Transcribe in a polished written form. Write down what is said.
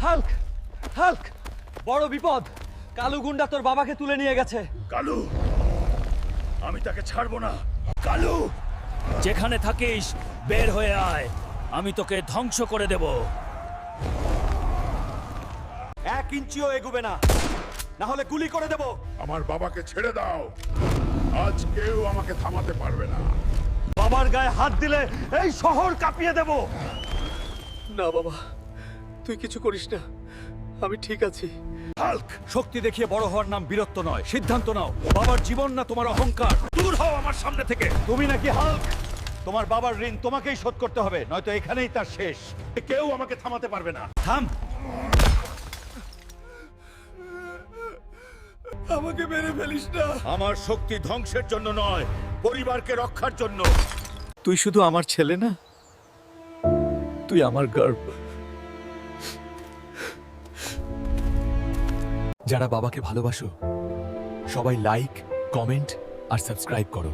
Hulk, Hulk, বড় বিপদ। কালু গুন্ডা তোর বাবাকে তুলে নিয়ে গেছে। কালু, আমি তাকে ছাড়বো না। কালু, যেখানে থাকিস বের হয়ে আয়, আমি তোকে ধ্বংস করে দেব। 1 ইঞ্চিও এগুবে না, না হলে গুলি করে দেব। আমার বাবাকে ছেড়ে দাও। আজ কেউ আমাকে থামাতে পারবে না। বাবার গায়ে হাত দিলে এই শহর কাঁপিয়ে দেব। না বাবা, তুই কিছু করিস না, আমি ঠিক আছি। হাল্ক, শক্তি দেখিয়ে বড় হওয়ার নাম বীরত্ব নয়। সিদ্ধান্ত নাও, বাবার জীবন না তোমার অহংকার। দূর হও আমার সামনে থেকে। তুমি নাকি হাল্ক? তোমার বাবার ঋণ তোমাকেই শোধ করতে হবে, নয়তো এখানেই তার শেষ। কেউ আমাকে থামাতে পারবে না। থাম। আমাকে মেরে ফেলিস না। আমার শক্তি ধ্বংসের জন্য নয়, পরিবারকে রক্ষার জন্য। তুই শুধু আমার ছেলে না, তুই আমার গর্ব। যারা বাবাকে ভালোবাসো সবাই লাইক, কমেন্ট আর সাবস্ক্রাইব করো।